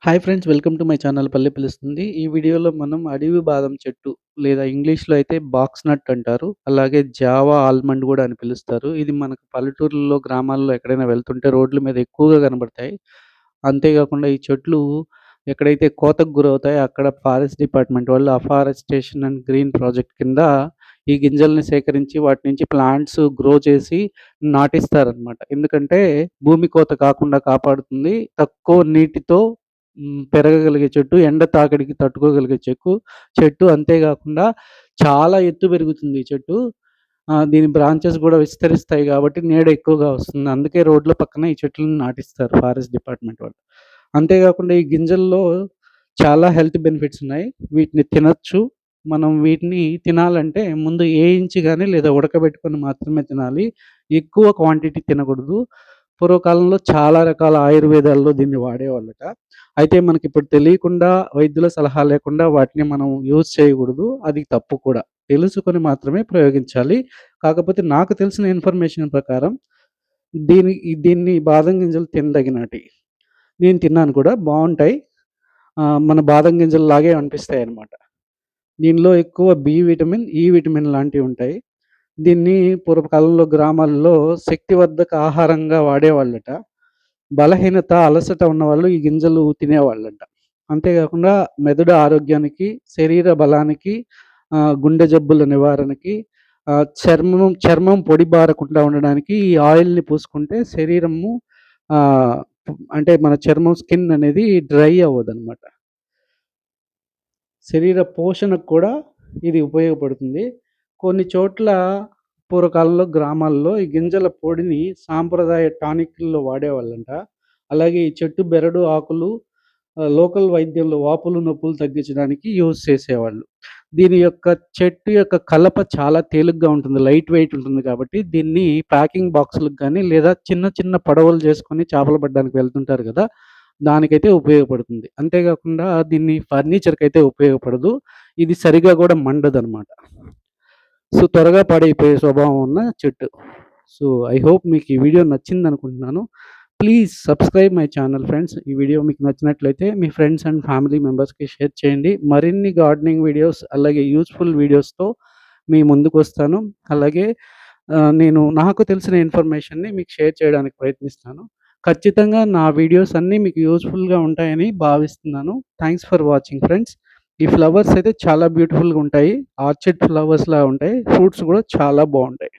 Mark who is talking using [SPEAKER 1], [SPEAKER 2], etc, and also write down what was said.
[SPEAKER 1] Hi friends, welcome to my channel పల్లె పిలుస్తుంది. ఈ వీడియోలో మనం అడవి బాదం చెట్టు లేదా ఇంగ్లీష్‌లో అయితే బాక్స్ నట్ అంటారు. అలాగే జావా ఆల్మండ్ గూడా అని పిలుస్తారు. ఇది మనకు పల్లెటూరుల్లో, గ్రామాల్లో ఎక్కడైనా వెళ్తుంటే రోడ్ల మీద ఎక్కువగా కనబడతాయి. అంతేగాకుండా ఈ చెట్లు ఎక్కడైతే కోతకు గురవుతాయో అక్కడ ఫారెస్ట్ డిపార్ట్‌మెంట్ వాళ్ళు అఫారెస్టేషన్ అండ్ గ్రీన్ ప్రాజెక్ట్ కింద ఈ గింజల్ని సేకరించి వాటి నుంచి ప్లాంట్స్ గ్రో చేసి నాటిస్తారనమాట. ఎందుకంటే భూమి కోత కాకుండా కాపాడుతుంది. తక్కువ నీటితో పెరగగలిగే చెట్టు, ఎండ తాకిడికి తట్టుకోగలిగే చెట్టు. అంతేగాకుండా చాలా ఎత్తు పెరుగుతుంది ఈ చెట్టు. దీని బ్రాంచెస్ గూడా విస్తరిస్తాయి గాబట్టి నీడ ఎక్కువగా వస్తుంది. అందుకే రోడ్ల పక్కన ఈ చెట్లను నాటిస్తారు ఫారెస్ట్ డిపార్ట్‌మెంట్ వాళ్ళు. అంతేగాకుండా ఈ గింజల్లో చాలా హెల్త్ బెనిఫిట్స్ ఉన్నాయి. వీటిని తినొచ్చు. మనం వీటిని తినాలంటే ముందు ఏయించి గాని లేదా ఉడకబెట్టుకొని మాత్రమే తినాలి. ఎక్కువ క్వాంటిటీ తినకూడదు. పూర్వకాలంలో చాలా రకాల ఆయుర్వేదాల్లో దీన్ని వాడేవాళ్ళట. అయితే మనకిప్పుడు తెలియకుండా వైద్యుల సలహా లేకుండా వాటిని మనం యూజ్ చేయకూడదు. అది తప్పు కూడా. తెలుసుకొని మాత్రమే ప్రయోగించాలి. కాకపోతే నాకు తెలిసిన ఇన్ఫర్మేషన్ ప్రకారం దీన్ని బాదం గింజలు తినదగినటియి. నేను తిన్నాను కూడా బావుంటాయి. మన బాదం గింజల్లాగే అనిపిస్తాయన్నమాట. దీనిలో ఎక్కువ బి విటమిన్, ఈ విటమిన్ లాంటివుంటాయి. దీన్ని పూర్వకాలంలో గ్రామాల్లో శక్తివర్ధక ఆహారంగా వాడేవాళ్ళట. బలహీనత, అలసట ఉన్నవాళ్ళు ఈ గింజలు తినేవాళ్ళంట. అంతేగాకుండా మెదడు ఆరోగ్యానికి, శరీర బలానికి, గుండె జబ్బుల నివారణకి, చర్మం పొడి బారకుండా ఉండడానికి ఈ ఆయిల్‌ని పూసుకుంటే శరీరము ఆహ్, అంటే మన చర్మం స్కిన్ అనేది డ్రై అవ్వదనమాట. శరీర పోషణకు కూడా ఇది ఉపయోగపడుతుంది. కొన్ని చోట్ల పూర్వకాలంలో గ్రామాల్లో ఈ గింజల పొడిని సాంప్రదాయ టానిక్‌ల్లో వాడేవాళ్ళంట. అలాగే ఈ చెట్టు బెరడు ఆకులు లోకల్ వైద్యంలో వాపులు, నొప్పులు తగ్గించడానికి యూజ్ చేసేవాళ్ళు. దీని యొక్క చెట్టు యొక్క కలప చాలా తేలికగా ఉంటుంది. లైట్ వెయిట్ ఉంటుంది కాబట్టి దీన్ని ప్యాకింగ్ బాక్సులకు గానీ, లేదా చిన్న చిన్న పడవలు చేసుకొని చేపలు పట్టడానికి వెళ్తుంటారు గదా! దానికైతే ఉపయోగపడుతుంది. అంతేగాకుండా దీన్ని ఫర్నిచర్‌కైతే ఉపయోగపడదు. ఇది సరిగ్గా గూడా మండదనమాట. సో, త్వరగా పాడైపోయే స్వభావం ఉన్న చెట్టు. సో, ఐ హోప్ మీకు ఈ వీడియో నచ్చిందనుకుంటున్నాను. Please subscribe my channel friends. ఈ వీడియో మీకు నచ్చినట్లయితే మీ ఫ్రెండ్స్ అండ్ ఫ్యామిలీ మెంబర్స్‌కి షేర్ చేయండి. మరిన్ని గార్డెనింగ్ వీడియోస్ అలాగే యూజ్‌ఫుల్ వీడియోస్‌తో మీ ముందుకొస్తాను. అలాగే నేను నాకు తెలిసిన ఇన్ఫర్మేషన్‌ని మీకు షేర్ చేయడానికి ప్రయత్నిస్తాను. ఖచ్చితంగా నా వీడియోస్ అన్నీ మీకు యూజ్‌ఫుల్‌గా ఉంటాయని భావిస్తున్నాను. Thanks for watching friends. ఈ ఫ్లవర్స్ అయితే చాలా బ్యూటిఫుల్‌గా ఉంటాయి. ఆర్చిడ్ ఫ్లవర్స్‌లా ఉంటాయి. ఫ్రూట్స్ గూడా చాలా బావుంటాయి.